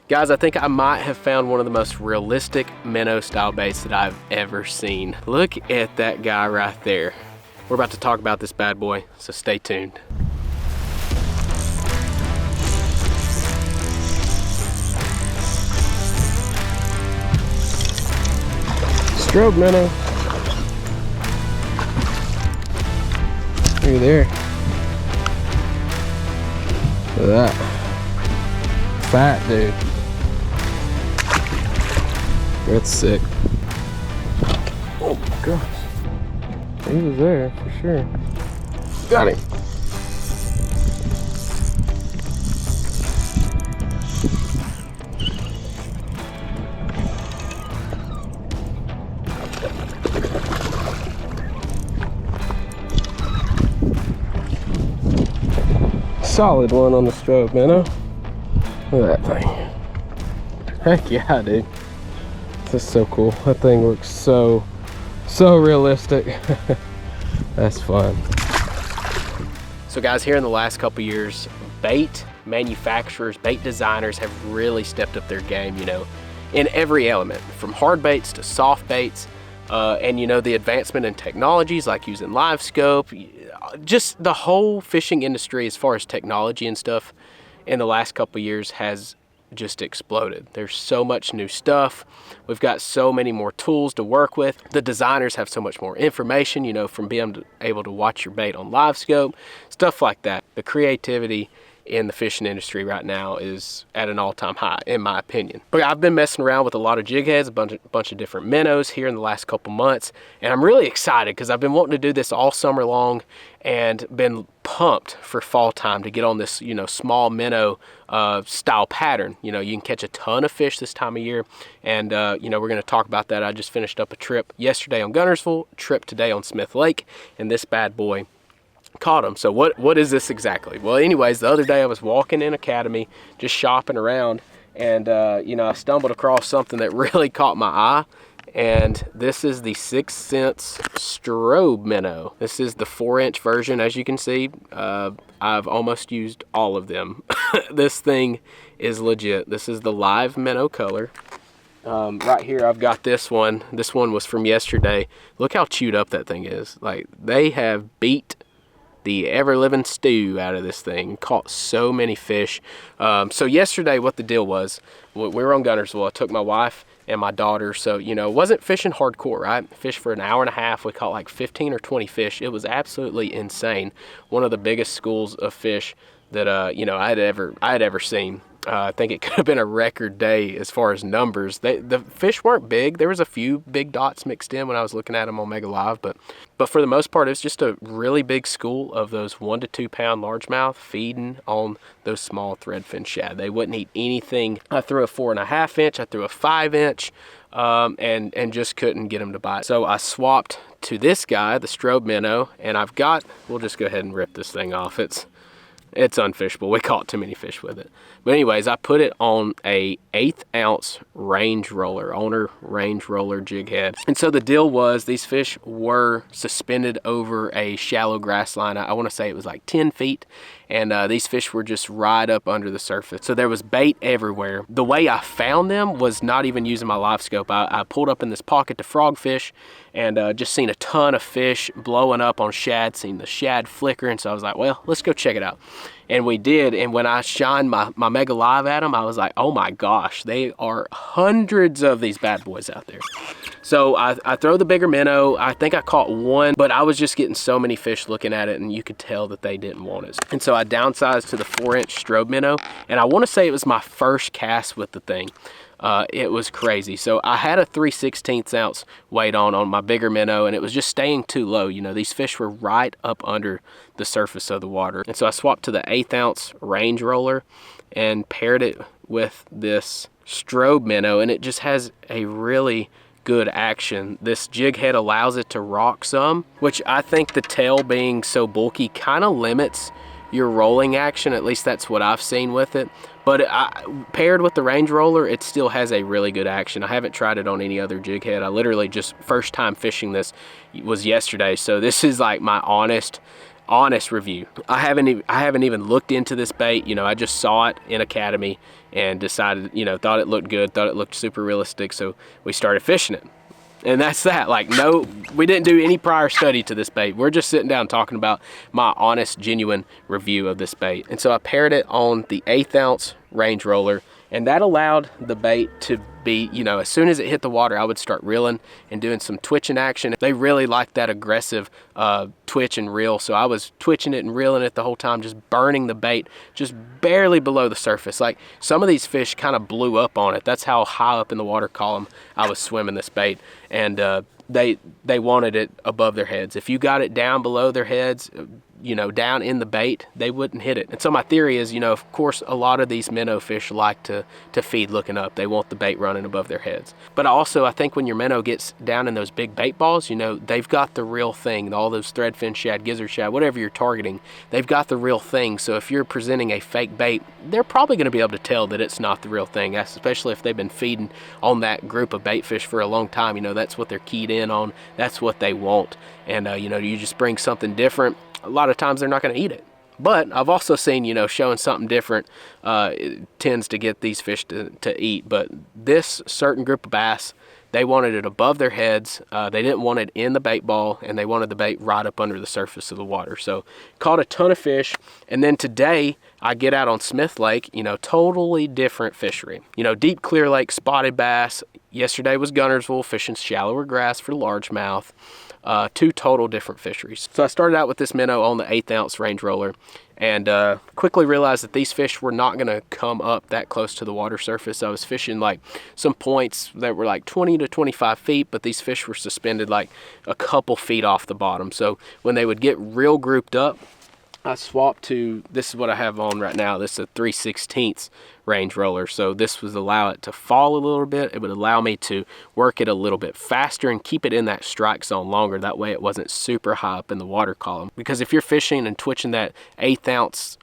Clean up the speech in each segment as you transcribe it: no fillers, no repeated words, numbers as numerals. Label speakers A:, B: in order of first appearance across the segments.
A: Guys, I think I might have found one of the most realistic minnow style baits that I've ever seen. Look at that guy right there. We're about to talk about this bad boy, so stay tuned. Strobe minnow. Look there. Look at that. Fat dude. That's sick. Oh my gosh. He was there for sure. Got him. Solid one on the strobe minnow. Look at that thing. Heck yeah, dude. This is so cool. That thing looks so realistic. That's fun. So guys, here in the last couple years, bait manufacturers, bait designers have really stepped up their game, you know, in every element, from hard baits to soft baits. And you know, the advancement in technologies like using live scope, just the whole fishing industry as far as technology and stuff in the last couple years has just exploded. There's so much new stuff. We've got so many more tools to work with. The designers have so much more information, you know, from being able to watch your bait on live scope, stuff like that. The creativity in the fishing industry right now is at an all-time high, in my opinion. But I've been messing around with a lot of jig heads, a bunch of different minnows here in the last couple months, and I'm really excited because I've been wanting to do this all summer long and been pumped for fall time to get on this, you know, small minnow style pattern. You know, you can catch a ton of fish this time of year, and you know, we're going to talk about that. I just finished up a trip yesterday on Guntersville, trip today on Smith Lake, and this bad boy caught him. So what is this exactly? Well, anyways, the other day I was walking in Academy, just shopping around, and you know, I stumbled across something that really caught my eye, and this is the 6th Sense strobe minnow. This is the 4-inch version. As you can see, I've almost used all of them. This thing is legit. This is the live minnow color. Right here I've got this one. This one was from yesterday. Look how chewed up that thing is. Like, they have beat the ever-living stew out of this thing. Caught so many fish. So yesterday what the deal was, we were on Guntersville. I took my wife and my daughter, so you know, wasn't fishing hardcore, right? Fished for an hour and a half. We caught like 15 or 20 fish. It was absolutely insane. One of the biggest schools of fish that you know, I had ever seen. I think it could have been a record day as far as numbers. The fish weren't big. There was a few big dots mixed in when I was looking at them on Mega Live, but for the most part, it was just a really big school of those 1 to 2 pound largemouth feeding on those small threadfin shad. They wouldn't eat anything. I threw a 4.5 inch. I threw a 5 inch, and just couldn't get them to bite. So I swapped to this guy, the strobe minnow, and we'll just go ahead and rip this thing off. It's unfishable. We caught too many fish with it. But anyways, I put it on a 1/8 ounce range roller, owner range roller jig head. And so the deal was, these fish were suspended over a shallow grass line. I want to say it was like 10 feet. And these fish were just right up under the surface. So there was bait everywhere. The way I found them was not even using my live scope. I pulled up in this pocket to frog fish, and just seen a ton of fish blowing up on shad, seen the shad flickering. So I was like, well, let's go check it out. And we did. And when I shined my Mega Live at them, I was like, oh my gosh, they are hundreds of these bad boys out there. So I throw the bigger minnow. I think I caught one, but I was just getting so many fish looking at it, and you could tell that they didn't want it. And so I downsized to the 4-inch strobe minnow, and I want to say it was my first cast with the thing. It was crazy. So I had a 3/16 ounce weight on my bigger minnow, and it was just staying too low. You know, these fish were right up under the surface of the water. And so I swapped to the 1/8 ounce range roller and paired it with this strobe minnow, and it just has a really good action. This jig head allows it to rock some, which I think the tail being so bulky kind of limits your rolling action. At least that's what I've seen with it. But paired with the range roller, it still has a really good action. I haven't tried it on any other jig head. I literally just first time fishing this was yesterday, so this is like my honest review. I haven't even looked into this bait. You know, I just saw it in Academy and decided, you know, thought it looked good, thought it looked super realistic, so we started fishing it. And that's that. Like, no, we didn't do any prior study to this bait. We're just sitting down talking about my honest, genuine review of this bait. And so I paired it on the 1/8 ounce range roller, and that allowed the bait to be, you know, as soon as it hit the water, I would start reeling and doing some twitching action. They really like that aggressive twitch and reel, so I was twitching it and reeling it the whole time, just burning the bait just barely below the surface. Like, some of these fish kind of blew up on it. That's how high up in the water column I was swimming this bait, and they wanted it above their heads. If you got it down below their heads, you know, down in the bait, they wouldn't hit it. And so my theory is, you know, of course, a lot of these minnow fish like to feed looking up. They want the bait running above their heads. But also, I think when your minnow gets down in those big bait balls, you know, they've got the real thing. All those threadfin shad, gizzard shad, whatever you're targeting, they've got the real thing. So if you're presenting a fake bait, they're probably going to be able to tell that it's not the real thing, especially if they've been feeding on that group of bait fish for a long time. You know, that's what they're keyed in on. That's what they want. And, you know, you just bring something different, a lot of times they're not going to eat it. But I've also seen, you know, showing something different it tends to get these fish to eat. But this certain group of bass, they wanted it above their heads. They didn't want it in the bait ball, and they wanted the bait right up under the surface of the water. So caught a ton of fish. And then today I get out on Smith Lake, you know, totally different fishery. You know, deep clear lake, spotted bass. Yesterday was Gunnersville, fishing shallower grass for largemouth. Two total different fisheries. So I started out with this minnow on the 1/8 ounce range roller, and quickly realized that these fish were not going to come up that close to the water surface. I was fishing like some points that were like 20 to 25 feet, but these fish were suspended like a couple feet off the bottom. So when they would get real grouped up, I swapped to, this is what I have on right now. This is a 3/16 range roller. So this would allow it to fall a little bit. It would allow me to work it a little bit faster and keep it in that strike zone longer. That way it wasn't super high up in the water column. Because if you're fishing and twitching that 1/8 ounce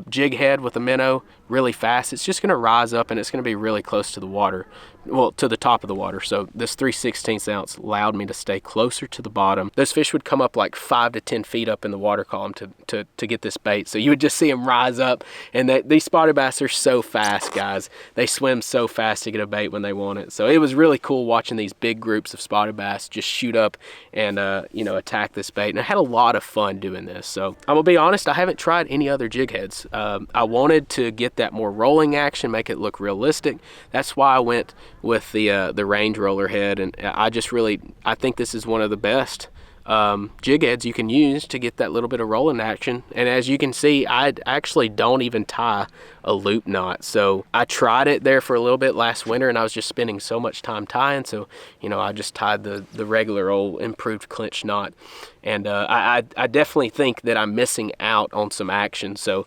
A: jig head with a minnow really fast, it's just going to rise up and it's going to be really close to the water. Well, to the top of the water. So this 3/16 ounce allowed me to stay closer to the bottom. Those fish would come up like 5 to 10 feet up in the water column to get this bait. So you would just see them rise up, and these spotted bass are so fast, guys. They swim so fast to get a bait when they want it. So it was really cool watching these big groups of spotted bass just shoot up and you know, attack this bait. And I had a lot of fun doing this. So I'm gonna be honest, I haven't tried any other jig heads. I wanted to get that more rolling action, make it look realistic. That's why I went with the range roller head, and I think this is one of the best jig heads you can use to get that little bit of rolling action. And as you can see, I actually don't even tie a loop knot. So I tried it there for a little bit last winter, and I was just spending so much time tying. So, you know, I just tied the regular old improved clinch knot. And I definitely think that I'm missing out on some action. So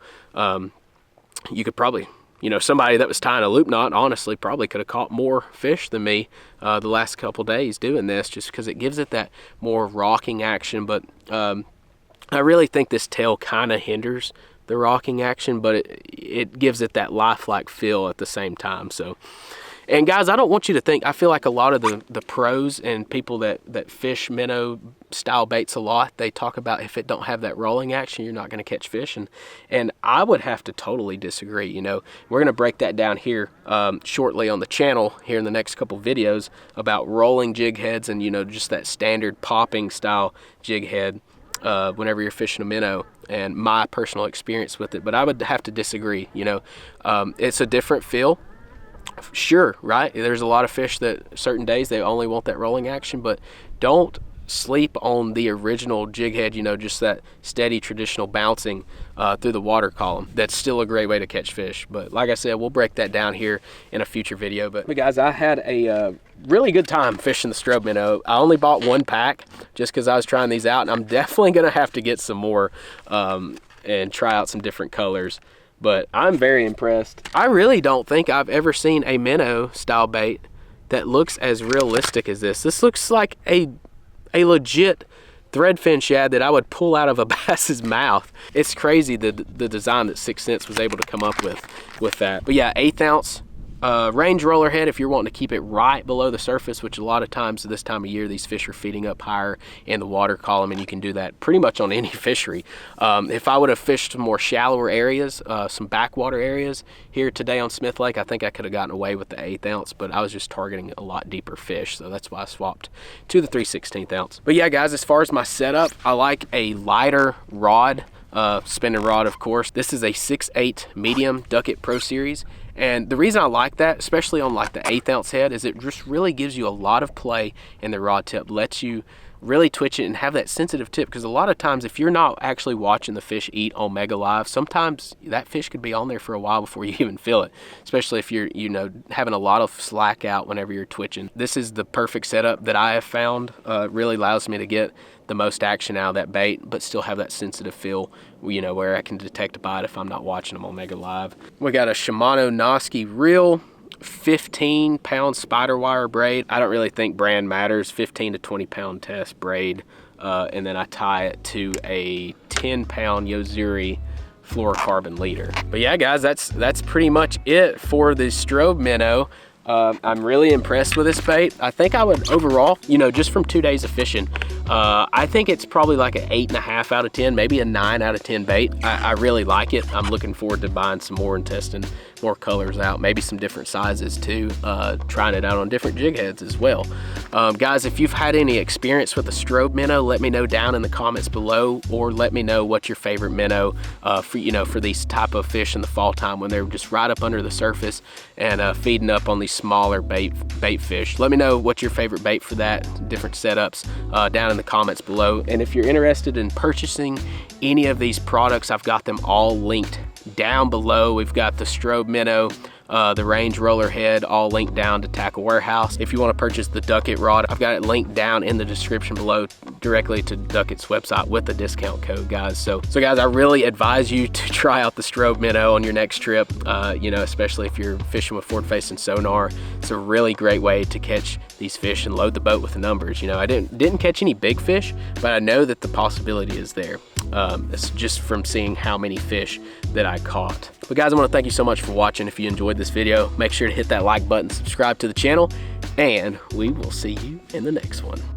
A: you could probably, you know, somebody that was tying a loop knot, honestly, probably could have caught more fish than me the last couple days doing this, just because it gives it that more rocking action. But I really think this tail kind of hinders the rocking action, but it gives it that lifelike feel at the same time. So, and guys, I don't want you to think, I feel like a lot of the pros and people that fish minnow style baits a lot, they talk about if it don't have that rolling action, you're not going to catch fish. And I would have to totally disagree. You know, we're going to break that down here shortly on the channel here in the next couple videos about rolling jig heads and, you know, just that standard popping style jig head whenever you're fishing a minnow, and my personal experience with it. But I would have to disagree. You know, it's a different feel. Sure, right? There's a lot of fish that certain days they only want that rolling action, but don't sleep on the original jig head, you know, just that steady traditional bouncing through the water column. That's still a great way to catch fish. But like I said, we'll break that down here in a future video. But guys, I had a really good time fishing the strobe minnow. I only bought one pack just because I was trying these out, and I'm definitely gonna have to get some more and try out some different colors. But I'm very impressed. I really don't think I've ever seen a minnow style bait that looks as realistic as this. This looks like a legit threadfin shad that I would pull out of a bass's mouth. It's crazy the design that 6th Sense was able to come up with that. But yeah, 1/8 ounce Range roller head, if you're wanting to keep it right below the surface, which a lot of times this time of year these fish are feeding up higher in the water column, and you can do that pretty much on any fishery. If I would have fished some more shallower areas, some backwater areas here today on Smith Lake, I think I could have gotten away with the 1/8 ounce, but I was just targeting a lot deeper fish, so that's why I swapped to the 3/16 ounce. But yeah guys, as far as my setup, I like a lighter rod, spinning rod of course. This is a 6/8 medium Duckett Pro Series. And the reason I like that, especially on like the 1/8 ounce head, is it just really gives you a lot of play in the rod tip, lets you really twitch it and have that sensitive tip, because a lot of times if you're not actually watching the fish eat on Mega Live, sometimes that fish could be on there for a while before you even feel it, especially if you're, you know, having a lot of slack out whenever you're twitching. This is the perfect setup that I have found. Really allows me to get the most action out of that bait, but still have that sensitive feel, you know, where I can detect a bite if I'm not watching them on Mega Live. We got a Shimano Noski reel, 15-pound spider wire braid. I don't really think brand matters. 15 to 20-pound test braid, and then I tie it to a 10-pound Yozuri fluorocarbon leader. But yeah guys, that's pretty much it for the strobe minnow. I'm really impressed with this bait. I think I would overall, you know, just from 2 days of fishing, I think it's probably like an 8.5 out of 10, maybe a 9 out of 10 bait. I really like it. I'm looking forward to buying some more and testing more colors out, maybe some different sizes too, trying it out on different jig heads as well. Guys, if you've had any experience with a strobe minnow, let me know down in the comments below, or let me know what's your favorite minnow for, you know, for these type of fish in the fall time when they're just right up under the surface and feeding up on these smaller bait fish. Let me know what's your favorite bait for that, different setups down in the comments below. And if you're interested in purchasing any of these products, I've got them all linked down below. We've got the strobe minnow, the range roller head, all linked down to Tackle Warehouse. If you want to purchase the Duckett rod, I've got it linked down in the description below directly to Duckett's website with the discount code, guys. So guys, I really advise you to try out the strobe minnow on your next trip, you know, especially if you're fishing with forward-facing sonar. It's a really great way to catch these fish and load the boat with the numbers. You know, I didn't catch any big fish, but I know that the possibility is there. It's just from seeing how many fish that I caught. But guys, I want to thank you so much for watching. If you enjoyed this video, make sure to hit that like button, subscribe to the channel, and we will see you in the next one.